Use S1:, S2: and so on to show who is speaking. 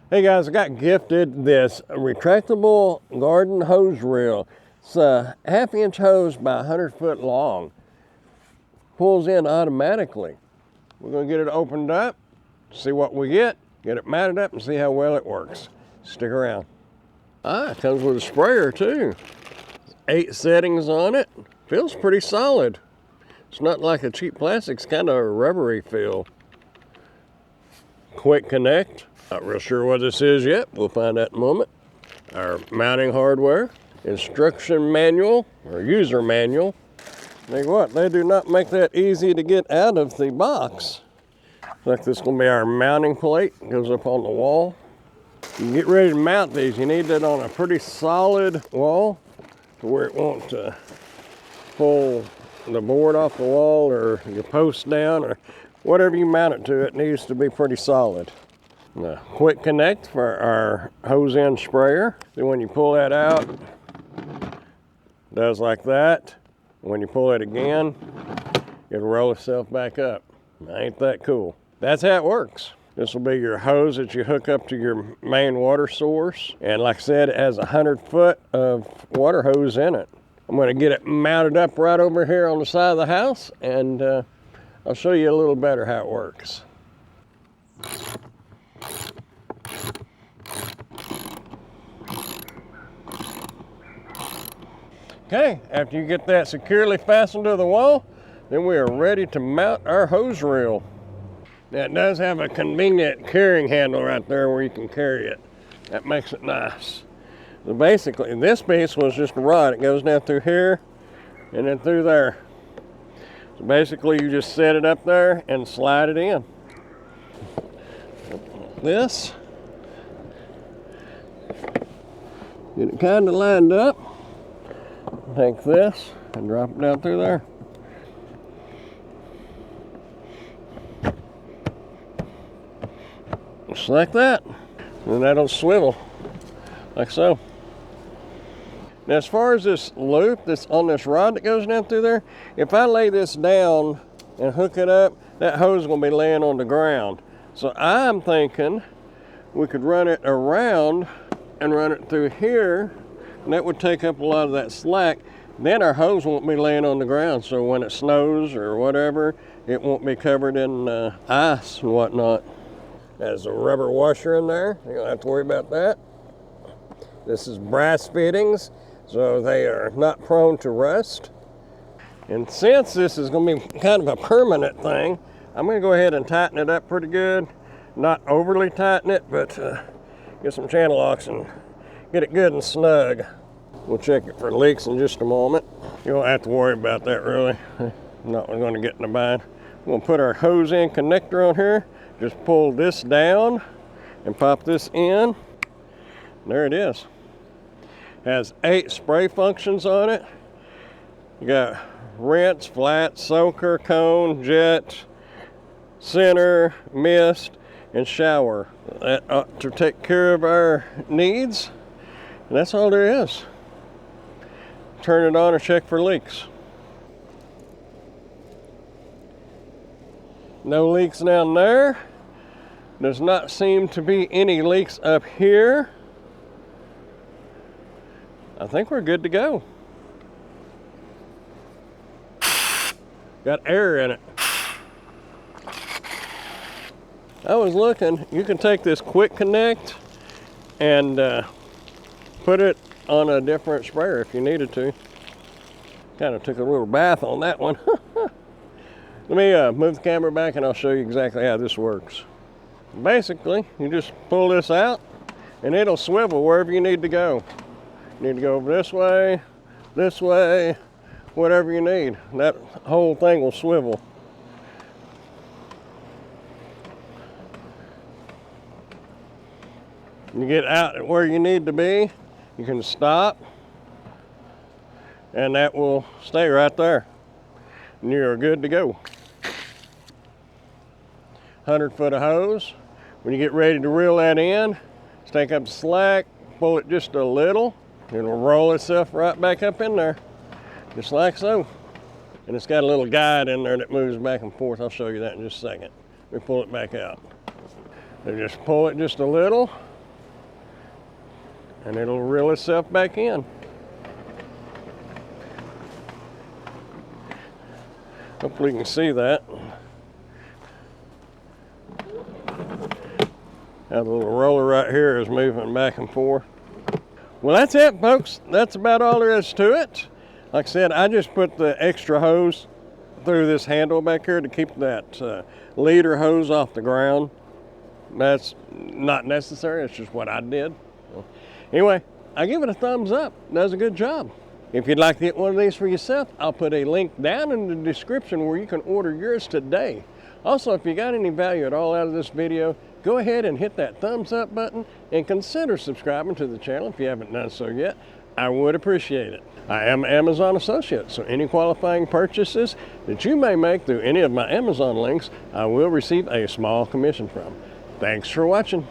S1: Hey guys, I got gifted this retractable garden hose reel. It's a 1/2-inch hose by 100 foot long. Pulls in automatically. We're gonna get it opened up, see what we get it mounted up and see how well it works. Stick around. It comes with a sprayer too. 8 settings on it. Feels pretty solid. It's not like a cheap plastic, it's kind of a rubbery feel. Quick connect. Not real sure what this is yet. We'll find out in a moment. Our mounting hardware, instruction manual or user manual. Think what, they do not make that easy to get out of the box. Looks like this is going to be our mounting plate. It goes up on the wall. You get ready to mount these, you need that on a pretty solid wall to where it won't pull the board off the wall or your post down or whatever you mount it to. It needs to be pretty solid. A quick connect for our hose end sprayer. Then when you pull that out, it does like that. When you pull it again, it'll roll itself back up. Ain't that cool? That's how it works. This will be your hose that you hook up to your main water source. And like I said, it has 100 foot of water hose in it. I'm gonna get it mounted up right over here on the side of the house, and I'll show you a little better how it works. Okay, after you get that securely fastened to the wall, then we are ready to mount our hose reel. Now it does have a convenient carrying handle right there where you can carry it. That makes it nice. So basically, this piece was just a rod. It goes down through here and then through there. So basically, you just set it up there and slide it in. This. Get it kind of lined up. Take this and drop it down through there. Just like that. And that'll swivel, like so. Now as far as this loop that's on this rod that goes down through there, if I lay this down and hook it up, that hose is gonna be laying on the ground. So I'm thinking we could run it around and run it through here, and that would take up a lot of that slack. Then our hose won't be laying on the ground, so when it snows or whatever, it won't be covered in ice and whatnot. There's a rubber washer in there. You don't have to worry about that. This is brass fittings, so they are not prone to rust. And since this is going to be kind of a permanent thing, I'm going to go ahead and tighten it up pretty good. Not overly tighten it, but get some channel locks and get it good and snug. We'll check it for leaks in just a moment. You don't have to worry about that really. I'm not going to get in the bind. We're going to put our hose in connector on here. Just pull this down and pop this in. There it is. Has 8 spray functions on it. You got rinse, flat, soaker, cone, jet, center, mist, and shower. That ought to take care of our needs. And that's all there is. Turn it on and check for leaks. No leaks down there. Does not seem to be any leaks up here. I think we're good to go. Got air in it. I was looking, you can take this quick connect and put it on a different sprayer if you needed to. Kind of took a little bath on that one. Let me move the camera back and I'll show you exactly how this works. Basically, you just pull this out and it'll swivel wherever you need to go. You need to go over this way, whatever you need. That whole thing will swivel. You get out at where you need to be, you can stop, and that will stay right there. And you're good to go. 100 foot of hose. When you get ready to reel that in, just take up the slack, pull it just a little, it'll roll itself right back up in there, just like so. And it's got a little guide in there that moves back and forth. I'll show you that in just a second. We pull it back out. Then just pull it just a little, and it'll reel itself back in. Hopefully you can see that. Now the little roller right here is moving back and forth. Well, that's it, folks. That's about all there is to it. Like I said, I just put the extra hose through this handle back here to keep that leader hose off the ground. That's not necessary. It's just what I did. Anyway, I give it a thumbs up. Does a good job. If you'd like to get one of these for yourself, I'll put a link down in the description where you can order yours today. Also, if you got any value at all out of this video, go ahead and hit that thumbs up button and consider subscribing to the channel if you haven't done so yet. I would appreciate it. I am an Amazon associate, so any qualifying purchases that you may make through any of my Amazon links, I will receive a small commission from. Thanks for watching.